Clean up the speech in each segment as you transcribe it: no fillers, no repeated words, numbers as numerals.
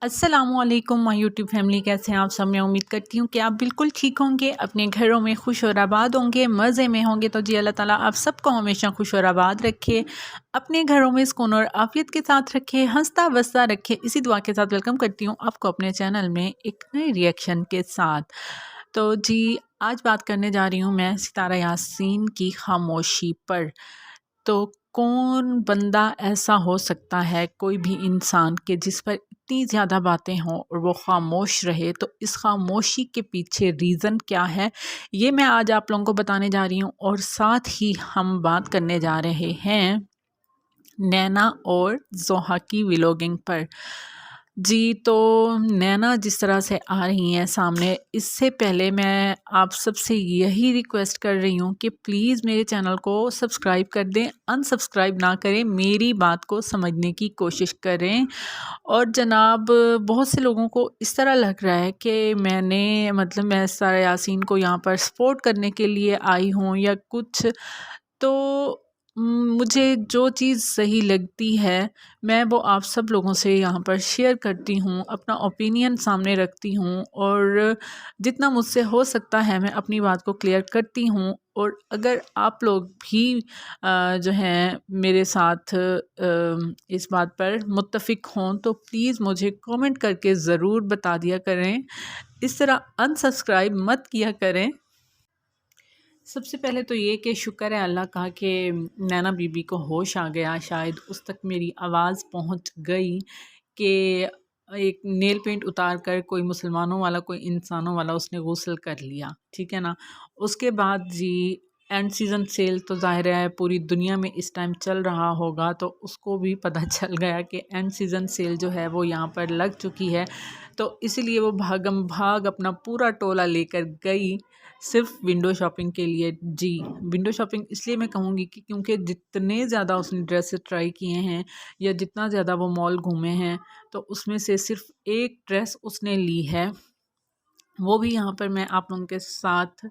अस्सलामुअलैकुम my YouTube family, कैसे हैं आप सब। मैं उम्मीद करती हूँ कि आप बिल्कुल ठीक होंगे, अपने घरों में खुश और आबाद होंगे, मज़े में होंगे। तो जी अल्लाह ताला आप सबको हमेशा खुश और आबाद रखे, अपने घरों में सुकून और आफियत के साथ रखे, हंसता बसता रखे। इसी दुआ के साथ वेलकम करती हूँ आपको अपने चैनल में एक नए रिएक्शन के साथ। तो जी आज बात करने जा रही हूँ मैं सितारा यासीन की खामोशी पर। तो कौन बंदा ऐसा हो सकता है, कोई भी इंसान के जिस पर इतनी ज़्यादा बातें हों और वो खामोश रहे। तो इस खामोशी के पीछे रीज़न क्या है, ये मैं आज आप लोगों को बताने जा रही हूँ। और साथ ही हम बात करने जा रहे हैं नैना और जोहा की व्लॉगिंग पर। जी तो नैना जिस तरह से आ रही हैं सामने, इससे पहले मैं आप सबसे यही रिक्वेस्ट कर रही हूँ कि प्लीज़ मेरे चैनल को सब्सक्राइब कर दें, अनसब्सक्राइब ना करें, मेरी बात को समझने की कोशिश करें। और जनाब बहुत से लोगों को इस तरह लग रहा है कि मैं सितारा यासीन को यहाँ पर सपोर्ट करने के लिए आई हूँ या कुछ। तो मुझे जो चीज़ सही लगती है मैं वो आप सब लोगों से यहाँ पर शेयर करती हूँ, अपना ओपिनियन सामने रखती हूँ और जितना मुझसे हो सकता है मैं अपनी बात को क्लियर करती हूँ। और अगर आप लोग भी जो हैं मेरे साथ इस बात पर मुत्तफ़िक हों तो प्लीज़ मुझे कमेंट करके ज़रूर बता दिया करें। इस तरह अनसब्सक्राइब मत किया करें। सबसे पहले तो ये कि शुक्र है अल्लाह का कि नैना बीबी को होश आ गया, शायद उस तक मेरी आवाज़ पहुंच गई कि एक नेल पेंट उतार कर कोई मुसलमानों वाला कोई इंसानों वाला उसने गुस्ल कर लिया, ठीक है ना। उसके बाद जी एंड सीज़न सेल तो ज़ाहिर है पूरी दुनिया में इस टाइम चल रहा होगा, तो उसको भी पता चल गया कि एंड सीज़न सेल जो है वो यहाँ पर लग चुकी है। तो इसीलिए वो भागम भाग अपना पूरा टोला लेकर गई सिर्फ विंडो शॉपिंग के लिए। जी विंडो शॉपिंग इसलिए मैं कहूँगी कि क्योंकि जितने ज़्यादा उसने ड्रेसेस ट्राई किए हैं या जितना ज़्यादा वो मॉल घूमे हैं, तो उसमें से सिर्फ एक ड्रेस उसने ली है। वो भी यहाँ पर मैं आप लोगों के साथ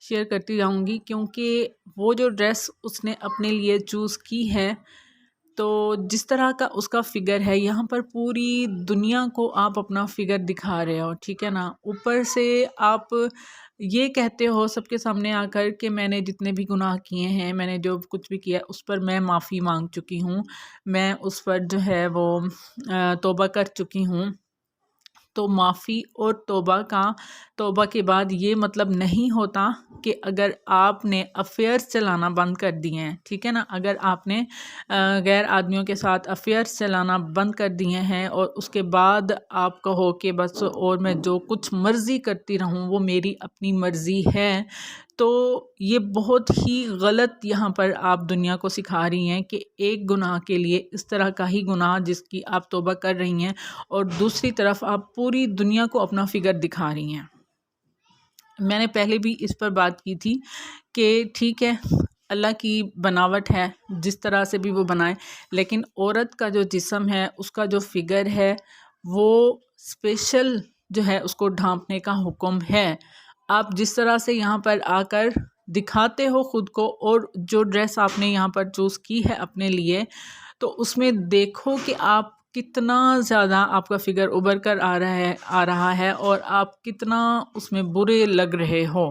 शेयर करती जाऊँगी, क्योंकि वो जो ड्रेस उसने अपने लिए चूज़ की है, तो जिस तरह का उसका फ़िगर है, यहाँ पर पूरी दुनिया को आप अपना फ़िगर दिखा रहे हो, ठीक है ना। ऊपर से आप ये कहते हो सबके सामने आकर कि मैंने जितने भी गुनाह किए हैं, मैंने जो कुछ भी किया उस पर मैं माफ़ी मांग चुकी हूँ, मैं उस पर जो है वो तौबा कर चुकी हूँ। तो माफ़ी और तौबा के बाद ये मतलब नहीं होता कि अगर आपने अफेयर्स चलाना बंद कर दिए हैं, ठीक है ना, अगर आपने गैर आदमियों के साथ अफेयर्स चलाना बंद कर दिए हैं और उसके बाद आप कहो कि बस और मैं जो कुछ मर्ज़ी करती रहूँ वो मेरी अपनी मर्ज़ी है, तो ये बहुत ही गलत यहाँ पर आप दुनिया को सिखा रही हैं कि एक गुनाह के लिए इस तरह का ही गुनाह जिसकी आप तौबा कर रही हैं और दूसरी तरफ आप पूरी दुनिया को अपना फिगर दिखा रही हैं। मैंने पहले भी इस पर बात की थी कि ठीक है अल्लाह की बनावट है, जिस तरह से भी वो बनाए, लेकिन औरत का जो जिस्म है, उसका जो फिगर है, वो स्पेशल जो है उसको ढांपने का हुक्म है। आप जिस तरह से यहाँ पर आकर दिखाते हो ख़ुद को और जो ड्रेस आपने यहाँ पर चूज़ की है अपने लिए, तो उसमें देखो कि आप कितना ज़्यादा आपका फ़िगर उभर कर आ रहा है और आप कितना उसमें बुरे लग रहे हो।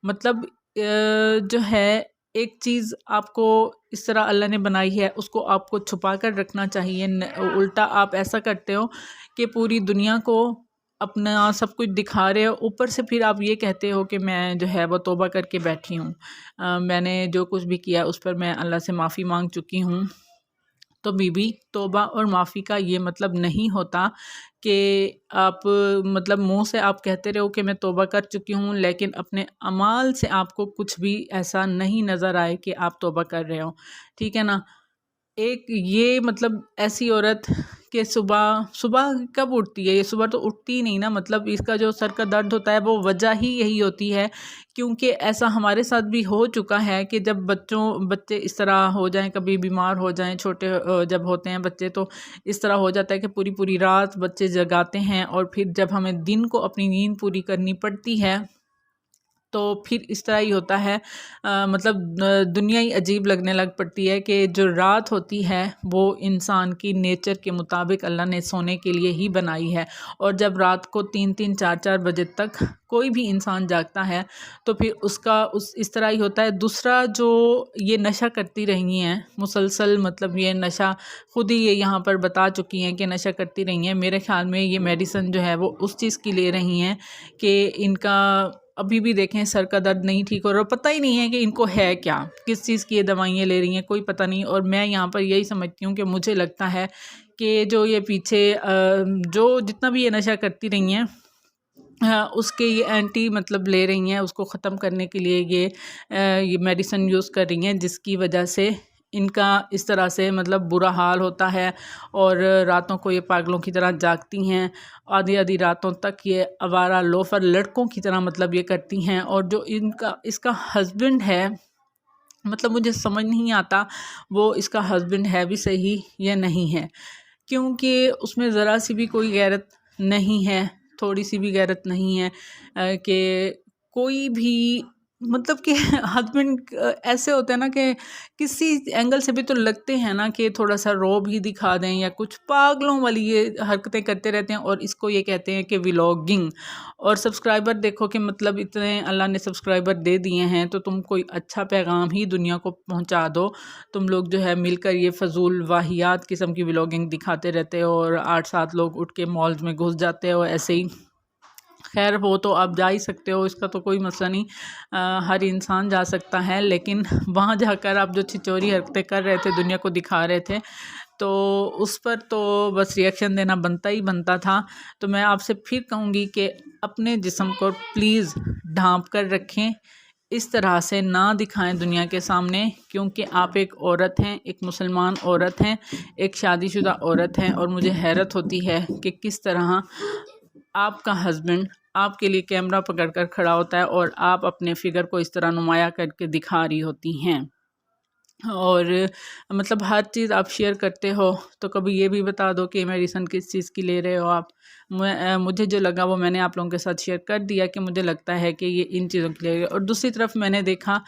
मतलब जो है एक चीज़ आपको इस तरह अल्लाह ने बनाई है, उसको आपको छुपा कर रखना चाहिए। उल्टा आप ऐसा करते हो कि पूरी दुनिया को अपना सब कुछ दिखा रहे हो, ऊपर से फिर आप ये कहते हो कि मैं जो है वो तौबा करके बैठी हूँ, मैंने जो कुछ भी किया उस पर मैं अल्लाह से माफ़ी मांग चुकी हूँ। तो बीबी तौबा और माफ़ी का ये मतलब नहीं होता कि आप मतलब मुंह से आप कहते रहो कि मैं तौबा कर चुकी हूँ, लेकिन अपने अमाल से आपको कुछ भी ऐसा नहीं नज़र आए कि आप तौबा कर रहे हो, ठीक है ना। एक ये मतलब ऐसी औरत कि सुबह सुबह कब उठती है, ये सुबह तो उठती ही नहीं ना, मतलब इसका जो सर का दर्द होता है वो वजह ही यही होती है, क्योंकि ऐसा हमारे साथ भी हो चुका है कि जब बच्चे इस तरह हो जाएं, कभी बीमार हो जाएं, छोटे जब होते हैं बच्चे, तो इस तरह हो जाता है कि पूरी पूरी रात बच्चे जगाते हैं और फिर जब हमें दिन को अपनी नींद पूरी करनी पड़ती है तो फिर इस तरह ही होता है। मतलब दुनिया ही अजीब लगने लग पड़ती है कि जो रात होती है वो इंसान की नेचर के मुताबिक अल्लाह ने सोने के लिए ही बनाई है। और जब रात को 3-3 4-4 बजे तक कोई भी इंसान जागता है तो फिर उसका इस तरह ही होता है। दूसरा, जो ये नशा करती रही हैं मुसलसल, मतलब ये नशा खुद ही ये यहाँ पर बता चुकी हैं कि नशा करती रही हैं। मेरे ख्याल में ये मेडिसिन जो है वो उस चीज़ की ले रही हैं कि इनका अभी भी देखें सर का दर्द नहीं ठीक हो रहा, पता ही नहीं है कि इनको है क्या, किस चीज़ की ये दवाइयाँ ले रही हैं, कोई पता नहीं। और मैं यहाँ पर यही समझती हूँ कि मुझे लगता है कि जो ये पीछे जो जितना भी ये नशा करती रही हैं, हाँ, उसके ये एंटी मतलब ले रही हैं, उसको ख़त्म करने के लिए ये मेडिसिन यूज़ कर रही हैं, जिसकी वजह से इनका इस तरह से मतलब बुरा हाल होता है। और रातों को ये पागलों की तरह जागती हैं, आधी आधी रातों तक ये आवारा लोफर लड़कों की तरह मतलब ये करती हैं। और जो इसका हस्बैंड है, मतलब मुझे समझ नहीं आता वो इसका हस्बैंड है भी सही या नहीं है, क्योंकि उसमें ज़रा सी भी कोई गैरत नहीं है, थोड़ी सी भी गैरत नहीं है कि कोई भी मतलब कि हस्बैंड ऐसे होते हैं ना कि किसी एंगल से भी तो लगते हैं ना कि थोड़ा सा रौब ही दिखा दें या कुछ पागलों वाली ये हरकतें करते रहते हैं। और इसको ये कहते हैं कि व्लॉगिंग। और सब्सक्राइबर देखो कि मतलब इतने अल्लाह ने सब्सक्राइबर दे दिए हैं तो तुम कोई अच्छा पैगाम ही दुनिया को पहुंचा दो। तुम लोग जो है मिलकर ये फजूल वाहियात किस्म की व्लॉगिंग दिखाते रहते हो और 8-7 लोग उठ के मॉल्स में घुस जाते हो ऐसे ही। खैर वो तो आप जा ही सकते हो, इसका तो कोई मसला नहीं, हर इंसान जा सकता है। लेकिन वहाँ जाकर आप जो छिचोरी हरकतें कर रहे थे, दुनिया को दिखा रहे थे, तो उस पर तो बस रिएक्शन देना बनता ही बनता था। तो मैं आपसे फिर कहूँगी कि अपने जिस्म को प्लीज़ ढांप कर रखें, इस तरह से ना दिखाएं दुनिया के सामने, क्योंकि आप एक औरत हैं, एक मुसलमान औरत हैं, एक शादीशुदा औरत हैं। और मुझे हैरत होती है कि किस तरह आपका हस्बैंड आपके लिए कैमरा पकड़कर खड़ा होता है और आप अपने फिगर को इस तरह नुमाया करके दिखा रही होती हैं। और मतलब हर चीज़ आप शेयर करते हो, तो कभी ये भी बता दो कि मेडिसिन किस चीज़ की ले रहे हो आप। मुझे जो लगा वो मैंने आप लोगों के साथ शेयर कर दिया कि मुझे लगता है कि ये इन चीज़ों के लिए। और दूसरी तरफ मैंने देखा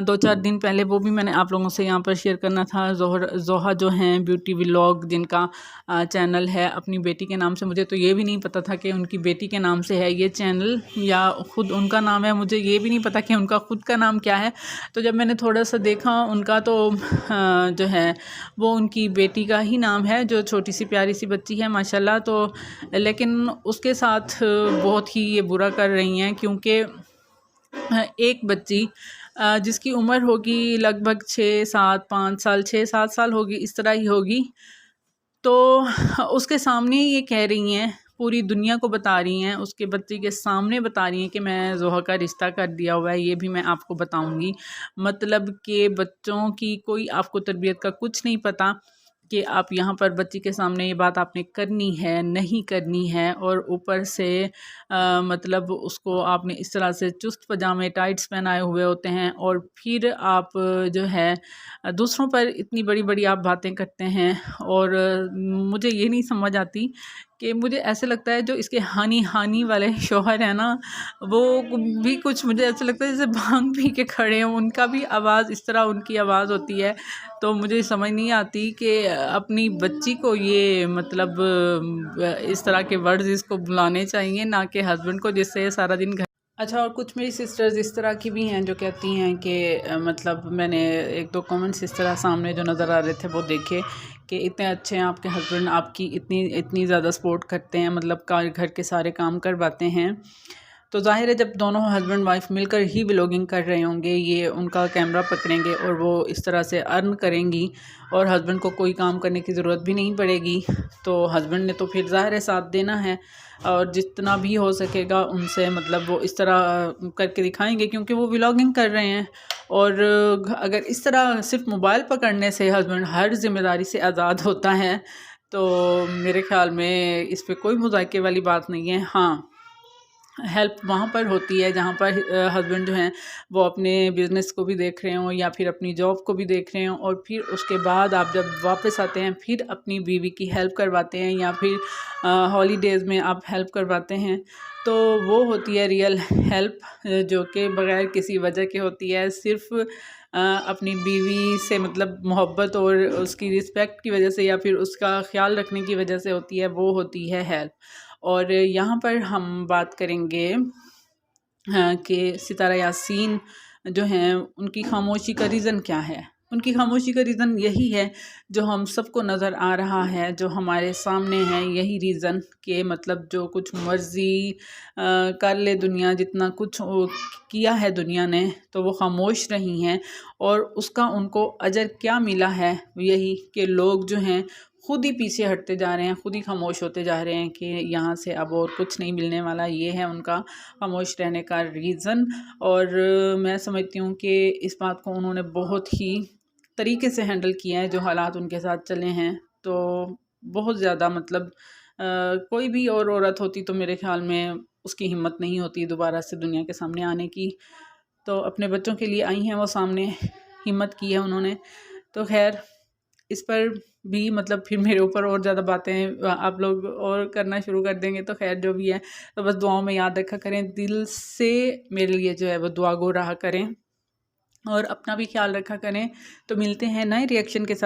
2-4 दिन पहले, वो भी मैंने आप लोगों से यहाँ पर शेयर करना था, जोहा जो हैं ब्यूटी व्लॉग जिनका चैनल है अपनी बेटी के नाम से। मुझे तो ये भी नहीं पता था कि उनकी बेटी के नाम से है ये चैनल या ख़ुद उनका नाम है, मुझे ये भी नहीं पता कि उनका ख़ुद का नाम क्या है। तो जब मैंने थोड़ा सा देखा उनका, तो जो है वो उनकी बेटी का ही नाम है, जो छोटी सी प्यारी सी बच्ची है माशाल्लाह। तो लेकिन उसके साथ बहुत ही ये बुरा कर रही हैं, क्योंकि एक बच्ची जिसकी उम्र होगी लगभग 6-7 6-7 साल होगी, इस तरह ही होगी, तो उसके सामने ये कह रही हैं, पूरी दुनिया को बता रही हैं, उसके बच्चे के सामने बता रही हैं कि मैं जोहा का रिश्ता कर दिया हुआ है। ये भी मैं आपको बताऊंगी। मतलब कि बच्चों की कोई आपको तरबियत का कुछ नहीं पता कि आप यहाँ पर बच्ची के सामने ये बात आपने करनी है नहीं करनी है। और ऊपर से मतलब उसको आपने इस तरह से चुस्त पजामे टाइट्स पहनाए हुए होते हैं, और फिर आप जो है दूसरों पर इतनी बड़ी बड़ी आप बातें करते हैं। और मुझे ये नहीं समझ आती कि मुझे ऐसे लगता है जो इसके हानी वाले शौहर हैं ना, वो भी कुछ मुझे ऐसा लगता है जैसे भांग पी के खड़े हैं, उनका भी आवाज़ इस तरह उनकी आवाज़ होती है। तो मुझे समझ नहीं आती कि अपनी बच्ची को ये मतलब इस तरह के वर्ड्स इसको बुलाने चाहिए, ना कि हस्बैंड को, जिससे सारा दिन घर। अच्छा, और कुछ मेरी सिस्टर्स इस तरह की भी हैं जो कहती हैं कि मतलब मैंने 1-2 कमेंट्स इस तरह सामने जो नज़र आ रहे थे वो देखे कि इतने अच्छे हैं आपके हस्बैंड, आपकी इतनी ज़्यादा सपोर्ट करते हैं, मतलब घर के सारे काम करवाते हैं। तो ज़ाहिर है जब दोनों हस्बैंड वाइफ मिलकर ही व्लॉगिंग कर रहे होंगे, ये उनका कैमरा पकड़ेंगे और वो इस तरह से अर्न करेंगी, और हस्बैंड को कोई काम करने की ज़रूरत भी नहीं पड़ेगी, तो हस्बैंड ने तो फिर ज़ाहिर है साथ देना है। और जितना भी हो सकेगा उनसे मतलब वो इस तरह करके दिखाएंगे, क्योंकि वो व्लॉगिंग कर रहे हैं। और अगर इस तरह सिर्फ मोबाइल पकड़ने से हस्बैंड हर जिम्मेदारी से आज़ाद होता है, तो मेरे ख़्याल में इस पर कोई मुज़ाहिके वाली बात नहीं है। हाँ, हेल्प वहाँ पर होती है जहाँ पर हस्बैंड जो हैं वो अपने बिज़नेस को भी देख रहे हों या फिर अपनी जॉब को भी देख रहे हों, और फिर उसके बाद आप जब वापस आते हैं फिर अपनी बीवी की हेल्प करवाते हैं या फिर हॉलीडेज़ में आप हेल्प करवाते हैं। तो वो होती है रियल हेल्प, जो कि बग़ैर किसी वजह के होती है, सिर्फ़ अपनी बीवी से मतलब मोहब्बत और उसकी रिस्पेक्ट की वजह से या फिर उसका ख़्याल रखने की वजह से होती है, वो होती है हेल्प। और यहाँ पर हम बात करेंगे हाँ, कि सितारा यासीन जो हैं उनकी खामोशी का रीज़न क्या है। उनकी खामोशी का रीज़न यही है जो हम सबको नज़र आ रहा है, जो हमारे सामने है, यही रीज़न कि मतलब जो कुछ मर्ज़ी कर ले दुनिया, जितना कुछ किया है दुनिया ने, तो वो खामोश रही हैं। और उसका उनको अजर क्या मिला है, यही कि लोग जो हैं खुद ही पीछे हटते जा रहे हैं, खुद ही खामोश होते जा रहे हैं कि यहाँ से अब और कुछ नहीं मिलने वाला। ये है उनका खामोश रहने का रीज़न। और मैं समझती हूँ कि इस बात को उन्होंने बहुत ही तरीके से हैंडल किया है, जो हालात उनके साथ चले हैं। तो बहुत ज़्यादा मतलब कोई भी और औरत होती तो मेरे ख़्याल में उसकी हिम्मत नहीं होती दोबारा से दुनिया के सामने आने की। तो अपने बच्चों के लिए आई हैं वो सामने, हिम्मत की है उन्होंने। तो खैर इस पर भी मतलब फिर मेरे ऊपर और ज़्यादा बातें आप लोग और करना शुरू कर देंगे, तो खैर जो भी है, तो बस दुआओं में याद रखा करें, दिल से मेरे लिए जो है वो दुआ गो रहा करें और अपना भी ख्याल रखा करें। तो मिलते हैं नए रिएक्शन के साथ।